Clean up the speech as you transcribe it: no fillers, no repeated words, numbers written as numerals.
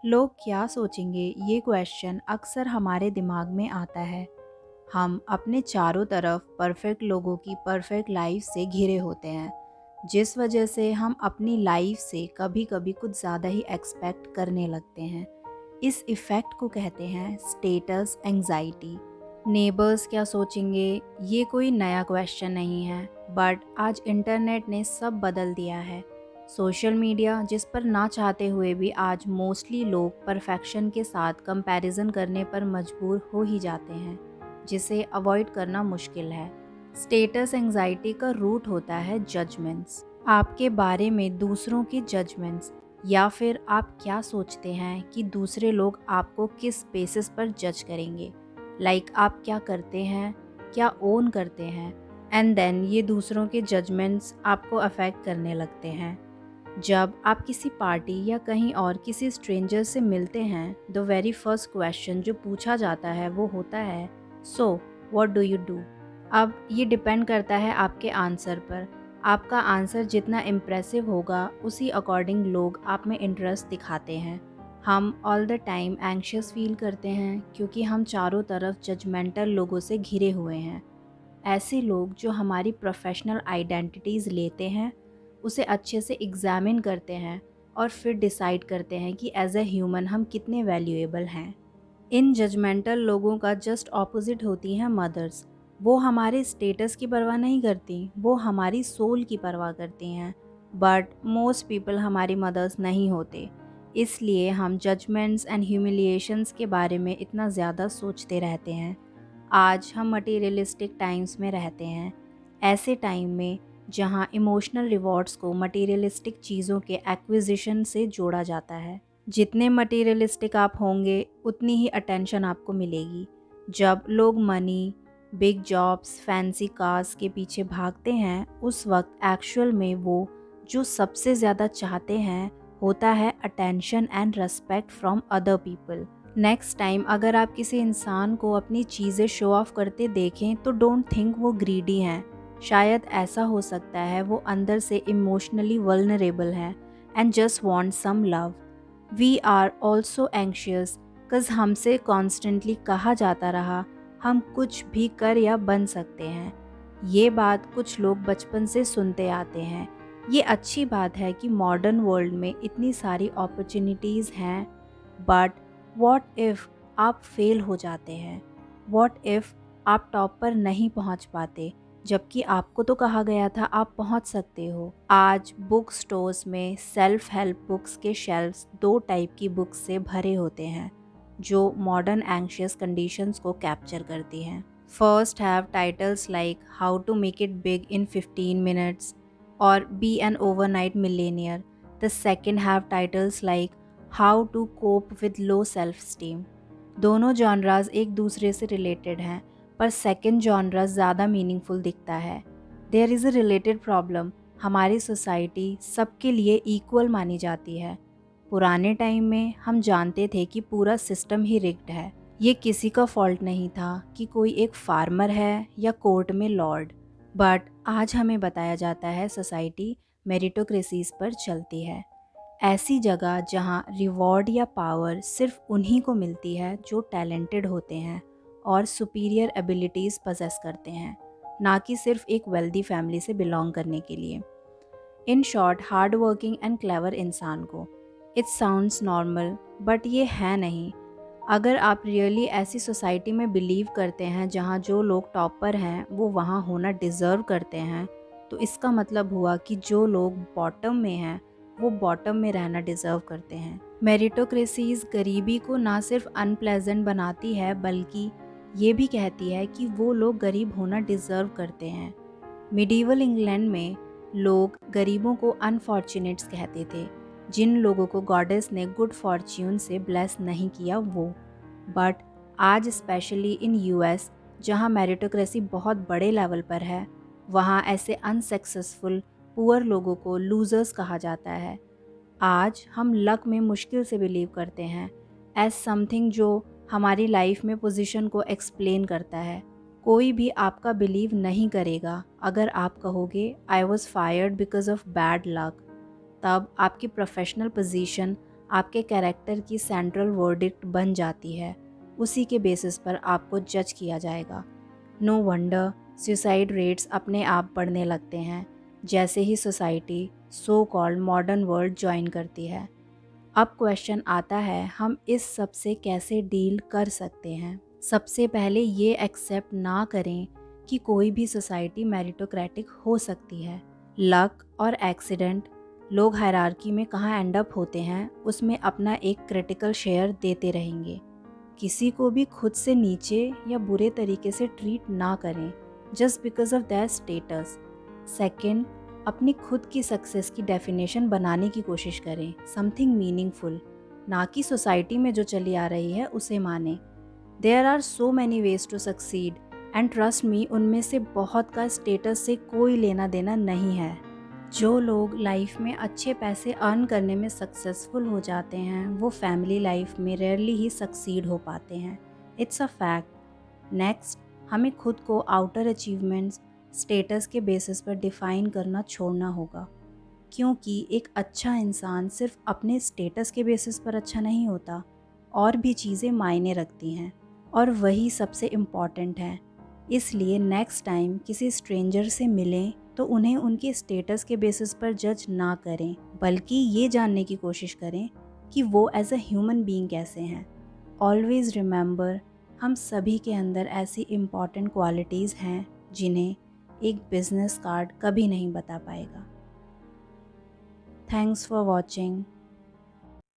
लोग क्या सोचेंगे, ये क्वेश्चन अक्सर हमारे दिमाग में आता है। हम अपने चारों तरफ परफेक्ट लोगों की परफेक्ट लाइफ से घिरे होते हैं, जिस वजह से हम अपनी लाइफ से कभी कभी कुछ ज़्यादा ही एक्सपेक्ट करने लगते हैं। इस इफ़ेक्ट को कहते हैं स्टेटस एंजाइटी। नेबर्स क्या सोचेंगे, ये कोई नया क्वेश्चन नहीं है, बट आज इंटरनेट ने सब बदल दिया है। सोशल मीडिया, जिस पर ना चाहते हुए भी आज मोस्टली लोग परफेक्शन के साथ कंपैरिजन करने पर मजबूर हो ही जाते हैं, जिसे अवॉइड करना मुश्किल है। स्टेटस एंजाइटी का रूट होता है जजमेंट्स, आपके बारे में दूसरों की जजमेंट्स, या फिर आप क्या सोचते हैं कि दूसरे लोग आपको किस बेसिस पर जज करेंगे। आप क्या करते हैं, क्या ओन करते हैं, एंड देन ये दूसरों के जजमेंट्स आपको अफेक्ट करने लगते हैं। जब आप किसी पार्टी या कहीं और किसी स्ट्रेंजर से मिलते हैं, द वेरी फर्स्ट क्वेश्चन जो पूछा जाता है वो होता है, so what do you do. अब ये डिपेंड करता है आपके आंसर पर। आपका आंसर जितना इम्प्रेसिव होगा, उसी अकॉर्डिंग लोग आप में इंटरेस्ट दिखाते हैं। हम all the time anxious feel करते हैं क्योंकि हम चारों तरफ जजमेंटल लोगों से घिरे हुए हैं। ऐसे लोग जो हमारी प्रोफेशनल आइडेंटिटीज़ लेते हैं, उसे अच्छे से एग्जामिन करते हैं और फिर डिसाइड करते हैं कि एज ए ह्यूमन हम कितने वैल्यूएबल हैं। इन जजमेंटल लोगों का जस्ट ऑपोजिट होती हैं मदर्स। वो हमारे स्टेटस की परवाह नहीं करती, वो हमारी सोल की परवाह करती हैं। बट मोस्ट पीपल हमारी मदर्स नहीं होते, इसलिए हम जजमेंट्स एंड ह्यूमिलिएशंस के बारे में इतना ज़्यादा सोचते रहते हैं। आज हम मटेरियलिस्टिक टाइम्स में रहते हैं, ऐसे टाइम में जहां इमोशनल रिवॉर्ड्स को मटेरियलिस्टिक चीज़ों के एक्विजिशन से जोड़ा जाता है। जितने मटेरियलिस्टिक आप होंगे, उतनी ही अटेंशन आपको मिलेगी। जब लोग money, big jobs, fancy cars के पीछे भागते हैं, उस वक्त एक्चुअल में वो जो सबसे ज़्यादा चाहते हैं होता है attention and respect from other people. Next time अगर आप किसी इंसान को अपनी चीज़ें शो ऑफ करते देखें, तो डोंट थिंक वो ग्रीडी हैं। शायद ऐसा हो सकता है वो अंदर से इमोशनली वल्नरेबल हैं and just want some love. We are also anxious because हमसे कॉन्स्टेंटली कहा जाता रहा हम कुछ भी कर या बन सकते हैं। ये बात कुछ लोग बचपन से सुनते आते हैं। ये अच्छी बात है कि मॉडर्न वर्ल्ड में इतनी सारी अपॉर्चुनिटीज़ हैं, बट व्हाट इफ़ आप फेल हो जाते हैं? व्हाट इफ़ आप टॉप पर नहीं पहुंच पाते, जबकि आपको तो कहा गया था आप पहुंच सकते हो। आज बुक स्टोर्स में सेल्फ हेल्प बुक्स के शेल्फ्स दो टाइप की बुक्स से भरे होते हैं, जो मॉडर्न एंग्शियस कंडीशंस को कैप्चर करती हैं। First have titles like how to make it big in 15 minutes और be an overnight millionaire. The second have titles like how to cope with low self esteem. दोनों genres एक दूसरे से related हैं, पर सेकंड जॉनरा ज़्यादा meaningful दिखता है। There is a related problem. हमारी सोसाइटी सबके लिए इक्वल मानी जाती है। पुराने टाइम में हम जानते थे कि पूरा सिस्टम ही रिग्ड है। ये किसी का फॉल्ट नहीं था कि कोई एक फार्मर है या कोर्ट में लॉर्ड। बट आज हमें बताया जाता है सोसाइटी मेरिटोक्रेसीज पर चलती है। ऐसी जगह जहाँ रिवॉर्ड या पावर सिर्फ उन्हीं को मिलती है जो टैलेंटेड होते हैं और सुपीरियर एबिलिटीज़ पजेस करते हैं, ना कि सिर्फ एक वेल्दी फैमिली से बिलोंग करने के लिए। In short, hard working and clever इंसान को। इट साउंड्स नॉर्मल, बट ये है नहीं। अगर आप रियली ऐसी सोसाइटी में बिलीव करते हैं जहाँ जो लोग टॉप पर हैं वो वहाँ होना डिज़र्व करते हैं, तो इसका मतलब हुआ कि जो लोग बॉटम में हैं वो बॉटम में रहना डिज़र्व करते हैं। मेरिटोक्रेसीज गरीबी को ना सिर्फ अनप्लेजेंट बनाती है, बल्कि ये भी कहती है कि वो लोग गरीब होना डिज़र्व करते हैं। मिडीवल इंग्लैंड में लोग गरीबों को अनफॉर्चुनेट्स कहते थे, जिन लोगों को गॉडेस ने गुड फॉर्च्यून से ब्लेस नहीं किया वो। बट आज स्पेशली इन यूएस, जहां मेरिटोक्रेसी बहुत बड़े लेवल पर है, वहां ऐसे अनसक्सेसफुल पुअर लोगों को लूजर्स कहा जाता है। आज हम लक में मुश्किल से बिलीव करते हैं एज समथिंग जो हमारी लाइफ में पोजीशन को एक्सप्लेन करता है। कोई भी आपका बिलीव नहीं करेगा अगर आप कहोगे I was fired because of bad luck. तब आपकी प्रोफेशनल पोजीशन आपके कैरेक्टर की सेंट्रल वर्डिक्ट बन जाती है। उसी के बेसिस पर आपको जज किया जाएगा। नो वंडर सुसाइड रेट्स अपने आप बढ़ने लगते हैं जैसे ही society so called modern world join करती है। अब क्वेश्चन आता है, हम इस सब से कैसे डील कर सकते हैं। सबसे पहले ये एक्सेप्ट ना करें कि कोई भी सोसाइटी मेरिटोक्रेटिक हो सकती है। लक और एक्सीडेंट लोग हायरार्की में कहाँ एंड अप होते हैं उसमें अपना एक क्रिटिकल शेयर देते रहेंगे। किसी को भी खुद से नीचे या बुरे तरीके से ट्रीट ना करें just because of that status. Second, अपनी खुद की सक्सेस की डेफिनेशन बनाने की कोशिश करें, समथिंग मीनिंगफुल, ना कि सोसाइटी में जो चली आ रही है उसे माने। There are so many ways to succeed and trust me, उनमें से बहुत का स्टेटस से कोई लेना देना नहीं है। जो लोग लाइफ में अच्छे पैसे अर्न करने में सक्सेसफुल हो जाते हैं वो फैमिली लाइफ में रेयरली ही सक्सीड हो पाते हैं। It's a fact. नेक्स्ट, हमें खुद को आउटर अचीवमेंट्स स्टेटस के बेसिस पर डिफ़ाइन करना छोड़ना होगा, क्योंकि एक अच्छा इंसान सिर्फ अपने स्टेटस के बेसिस पर अच्छा नहीं होता, और भी चीज़ें मायने रखती हैं और वही सबसे इम्पॉर्टेंट है। इसलिए नेक्स्ट टाइम किसी स्ट्रेंजर से मिलें तो उन्हें उनके स्टेटस के बेसिस पर जज ना करें, बल्कि ये जानने की कोशिश करें कि वो एज अ ह्यूमन बीइंग कैसे हैं। ऑलवेज़ रिमेंबर, हम सभी के अंदर ऐसी इम्पॉर्टेंट क्वालिटीज़ हैं जिन्हें एक बिजनेस कार्ड कभी नहीं बता पाएगा। Thanks for watching.